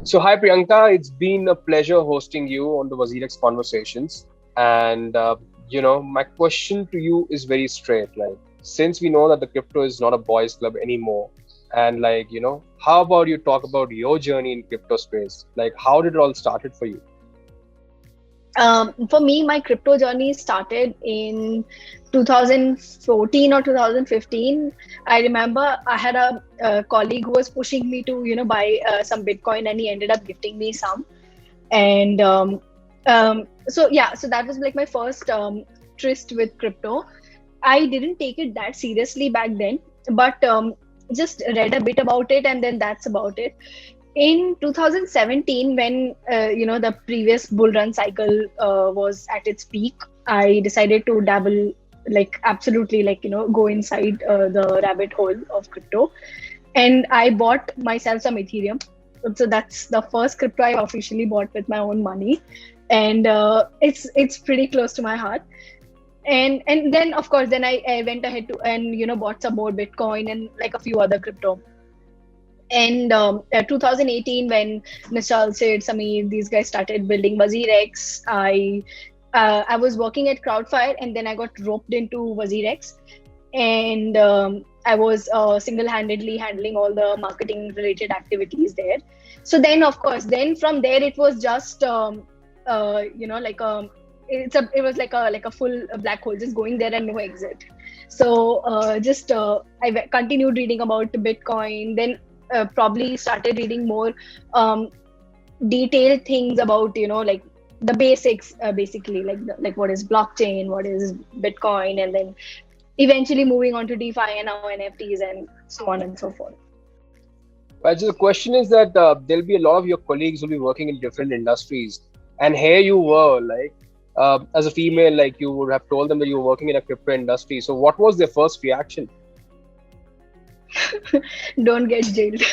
So, hi Priyanka, it's been a pleasure hosting you on the WazirX Conversations. And my question to you is very straight. Like, since we know that the crypto is not a boys' club anymore, and how about you talk about your journey in crypto space? Like, how did it all started for you? For me, my crypto journey started in 2014 or 2015. I remember I had a colleague who was pushing me to, buy some Bitcoin, and he ended up gifting me some. And so that was like my first tryst with crypto. I didn't take it that seriously back then, but just read a bit about it, and then that's about it. In 2017, when the previous bull run cycle was at its peak, I decided to dabble, like absolutely, like go inside the rabbit hole of crypto, and I bought myself some Ethereum. So that's the first crypto I officially bought with my own money, and it's pretty close to my heart. And then of course then I went ahead to and bought some more Bitcoin and like a few other crypto. And 2018, when Mr. Alsid, Sameer, these guys started building WazirX, I was working at Crowdfire, and then I got roped into WazirX, and I was single-handedly handling all the marketing-related activities there. So then, of course, then from there it was just like it was like a full black hole, just going there and no exit. So just continued reading about Bitcoin, then probably started reading more detailed things about like the basics, basically like what is blockchain, what is Bitcoin, and then eventually moving on to DeFi and now NFTs and so on and so forth. Well, so the question is that there'll be a lot of your colleagues will be working in different industries, and here you were like. As a female, like you would have told them that you were working in a crypto industry. So, what was their first reaction? Don't get jailed.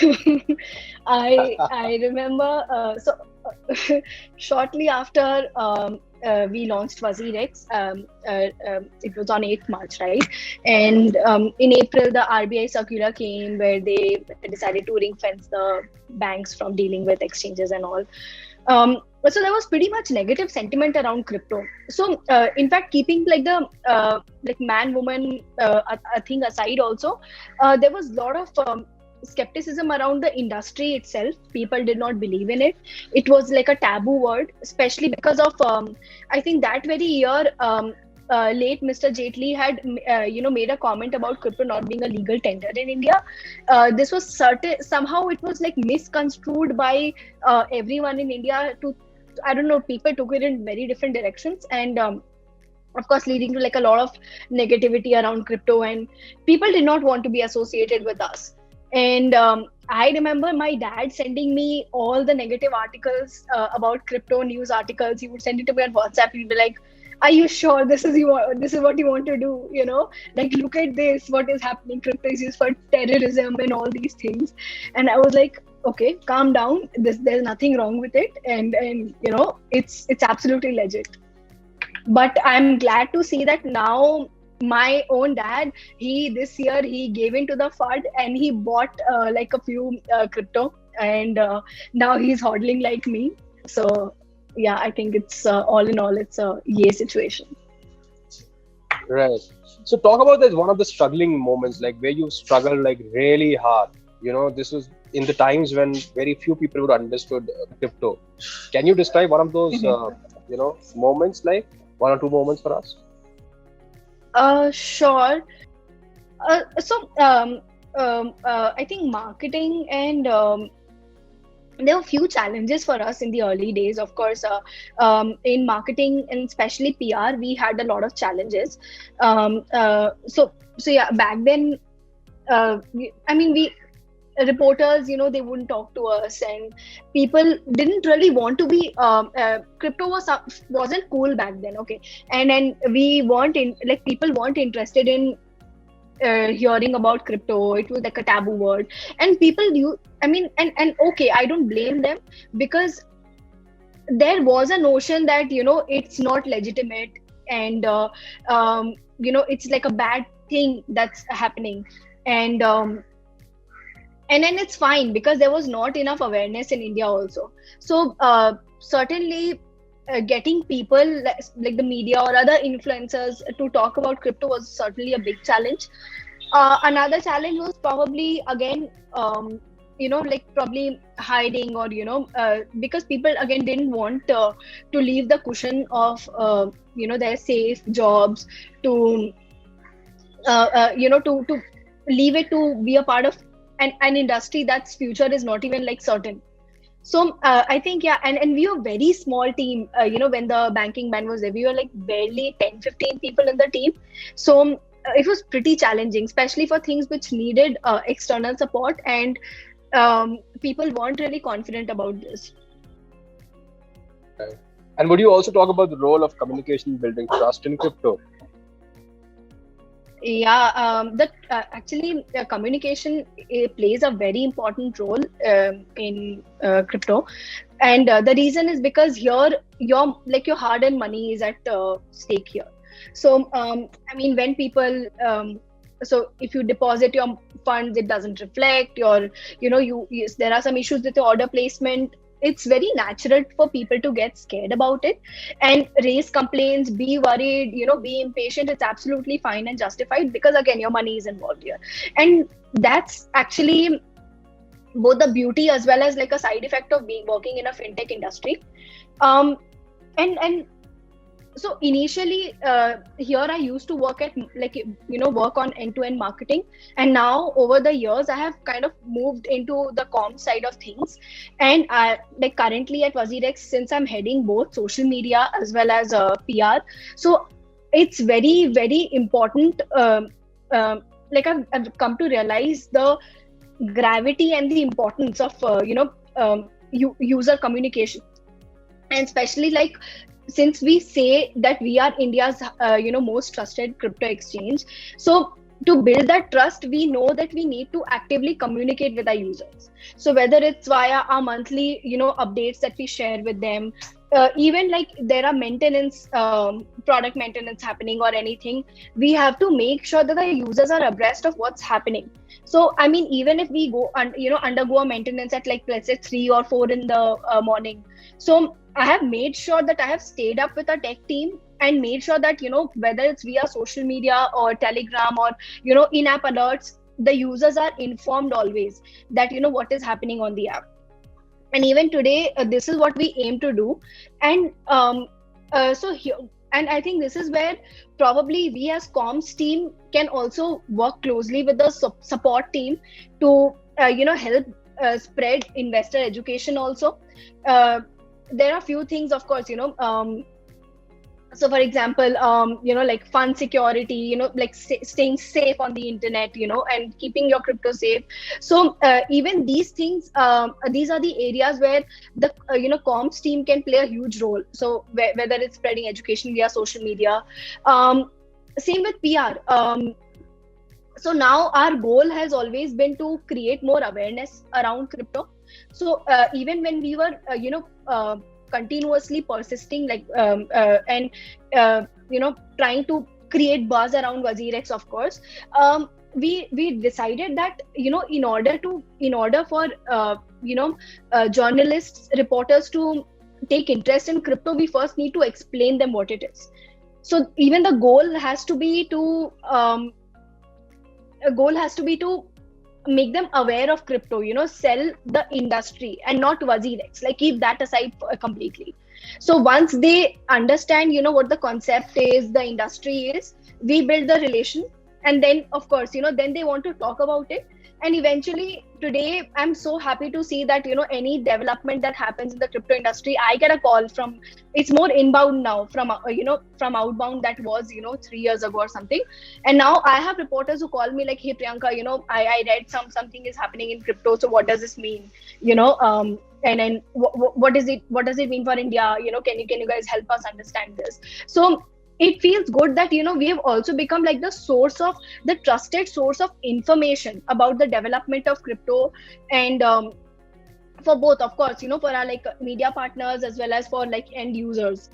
I remember shortly after we launched WazirX, it was on 8th March, right? And in April, the RBI circular came where they decided to ring fence the banks from dealing with exchanges and all. So there was pretty much negative sentiment around crypto. So in fact, keeping like the like man woman a thing aside, also there was a lot of skepticism around the industry itself. People did not believe in it. It was like a taboo word, especially because of I think that very year. Late Mr. Jaitley had made a comment about crypto not being a legal tender in India. This was certain, somehow it was like misconstrued by everyone in India. To I don't know, people took it in very different directions, and of course leading to like a lot of negativity around crypto, and people did not want to be associated with us. And I remember my dad sending me all the negative articles about crypto, news articles. He would send it to me on WhatsApp. He'd be like, are you sure this is what you want to do? Like, look at this, what is happening. Crypto is used for terrorism and all these things. And I was like, okay, calm down. There's nothing wrong with it, and it's absolutely legit. But I'm glad to see that now my own dad, he this year he gave into the fund and he bought like a few crypto, and now he's hodling like me. So yeah, I think it's all in all, it's a yay situation. Right. So, talk about this one of the struggling moments, like where you struggled like really hard. This was in the times when very few people would understood crypto. Can you describe one of those, moments, like one or two moments for us? Sure. I think marketing and there were few challenges for us in the early days. Of course, in marketing and especially PR, we had a lot of challenges. So yeah, back then, we reporters, they wouldn't talk to us, and people didn't really want to be. Crypto wasn't cool back then, okay, and we weren't in, like, people weren't interested in hearing about crypto. It was like a taboo word, and people you and okay, I don't blame them, because there was a notion that it's not legitimate, and it's like a bad thing that's happening. And And then it's fine because there was not enough awareness in India also. So certainly getting people like the media or other influencers to talk about crypto was certainly a big challenge. Another challenge was probably again, like probably hiding, or because people again didn't want to leave the cushion of their safe jobs to to leave it to be a part of an industry that's future is not even like certain. So I think, yeah, and we were a very small team. When the banking ban was there, we were like barely 10-15 people in the team. So it was pretty challenging, especially for things which needed external support, and people weren't really confident about this. Right. And would you also talk about the role of communication building trust in crypto? Yeah, that actually communication plays a very important role in crypto, and the reason is because here your hard-earned money is at stake here. So I mean, when people so if you deposit your funds, it doesn't reflect your, yes, there are some issues with the order placement. It's very natural for people to get scared about it and raise complaints, be worried, be impatient. It's absolutely fine and justified because again, your money is involved here. And that's actually both the beauty as well as like a side effect of being working in a fintech industry. um and so initially here I used to work at like work on end-to-end marketing, and now over the years I have kind of moved into the comm side of things. And I, like currently at WazirX, since I'm heading both social media as well as PR, so it's very very important. Like I've come to realize the gravity and the importance of user communication, and especially like since we say that we are India's most trusted crypto exchange, so to build that trust, we know that we need to actively communicate with our users. So whether it's via our monthly updates that we share with them, even like there are maintenance product maintenance happening or anything, we have to make sure that the users are abreast of what's happening. So I mean, even if we go undergo a maintenance at like let's say 3 or 4 in the morning, so I have made sure that I have stayed up with a tech team and made sure that, whether it's via social media or Telegram or, in-app alerts, the users are informed always that, what is happening on the app. And even today, this is what we aim to do. And so here, and I think this is where probably we as comms team can also work closely with the support team to, help spread investor education also. There are few things, of course, so for example, like fund security, like staying safe on the internet, and keeping your crypto safe. So even these things, these are the areas where the comms team can play a huge role. So whether it's spreading education via social media, same with PR. So now our goal has always been to create more awareness around crypto. So even when we were continuously persisting like and trying to create buzz around WazirX, of course, we decided that in order for journalists, reporters to take interest in crypto, we first need to explain them what it is. So even the goal has to be to make them aware of crypto, sell the industry and not WazirX, like keep that aside completely. So once they understand, what the concept is, the industry is, we build the relation. And then, of course, then they want to talk about it. And eventually today, I'm so happy to see that, any development that happens in the crypto industry, I get a call from, it's more inbound now from, from outbound that was, 3 years ago or something. And now I have reporters who call me like, hey, Priyanka, I read something is happening in crypto. So what does this mean? And then what does it mean for India? Can you guys help us understand this? So it feels good that we have also become like the trusted source of information about the development of crypto. And for both, of course, for our like media partners as well as for like end users.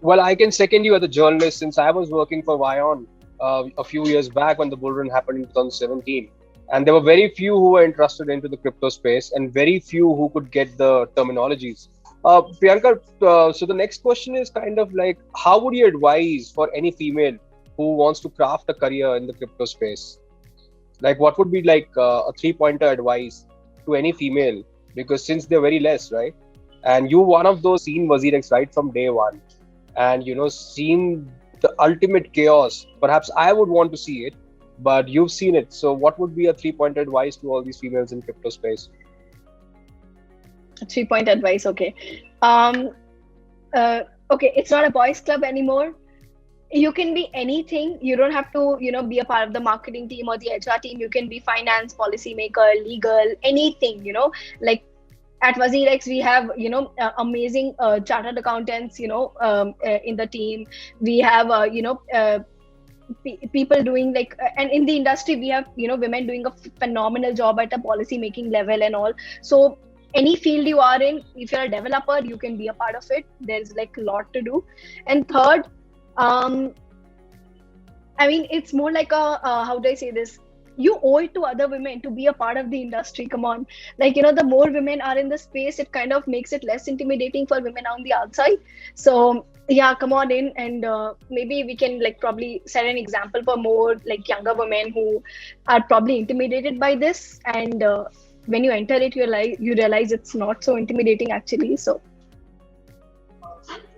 Well, I can second you as a journalist, since I was working for Vion a few years back when the bull run happened in 2017. and there were very few who were interested into the crypto space, and very few who could get the terminologies. Priyanka, so the next question is kind of like, how would you advise for any female who wants to craft a career in the crypto space? Like, what would be like a three-pointer advice to any female? Because since they're very less, right? And you one of those seen WazirX right from day one, and seen the ultimate chaos. Perhaps I would want to see it, but you've seen it. So, what would be a three-pointer advice to all these females in crypto space? 3 point advice. Okay. Um, okay, it's not a boys club anymore. You can be anything. You don't have to, be a part of the marketing team or the HR team. You can be finance, policymaker, legal, anything, like at WazirX, we have, amazing chartered accountants, in the team. We have, people doing like, and in the industry, we have, women doing a phenomenal job at a policy making level and all. So any field you are in, if you're a developer, you can be a part of it. There's like a lot to do. And third, I mean, it's more like a, how do I say this? You owe it to other women to be a part of the industry. Come on. Like, the more women are in the space, it kind of makes it less intimidating for women on the outside. So yeah, come on in, and maybe we can like probably set an example for more like younger women who are probably intimidated by this. And when you enter it, you realize it's not so intimidating actually. So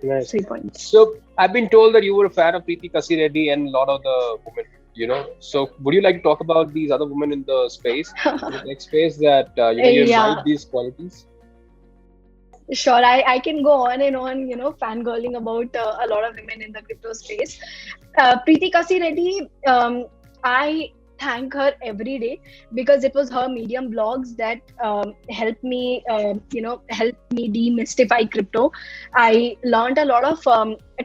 Nice. 3 points. So I've been told that you were a fan of Preeti Kasireddy and a lot of the women. So would you like to talk about these other women in the space, in the tech space that you Yeah. invite these qualities? Sure, I can go on and on, fangirling about a lot of women in the crypto space. Preeti Kasireddy, I thank her every day because it was her Medium blogs that helped me, helped me demystify crypto. I learned a lot of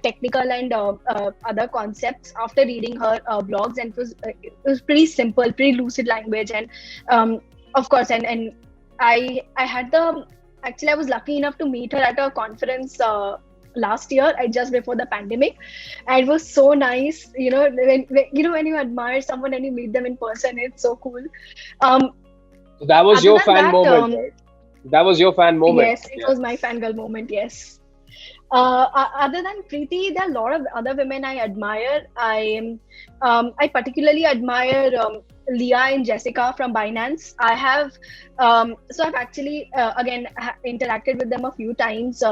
technical and other concepts after reading her blogs, and it was pretty simple, pretty lucid language, and of course, and I had the actually I was lucky enough to meet her at a conference last year, just before the pandemic, and it was so nice. When you admire someone and you meet them in person, it's so cool. Um, So that was Other your than fan that, moment, right? That was your fan moment. yes, it was my fangirl moment. Yes. Other than Preeti, there are a lot of other women I admire. I particularly admire Leah and Jessica from Binance. So I've actually again interacted with them a few times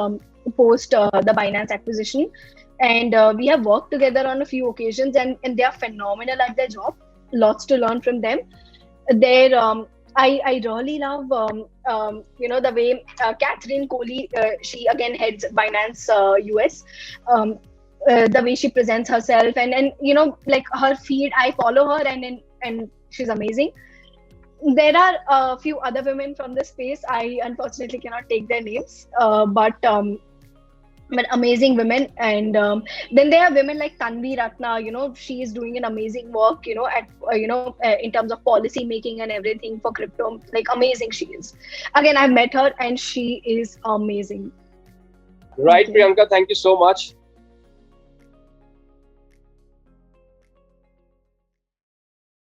post the Binance acquisition, and we have worked together on a few occasions, and they are phenomenal at their job. Lots to learn from them. They're I really love the way Catherine Coley, she again heads Binance US, the way she presents herself, and like her feed, I follow her, and she's amazing. There are a few other women from the space. I unfortunately cannot take their names, but amazing women. And then there are women like Tanvi Ratna. She is doing an amazing work, at in terms of policy making and everything for crypto. Like, amazing she is. Again, I've met her and she is amazing. Right, Thank you. Priyanka, thank you so much.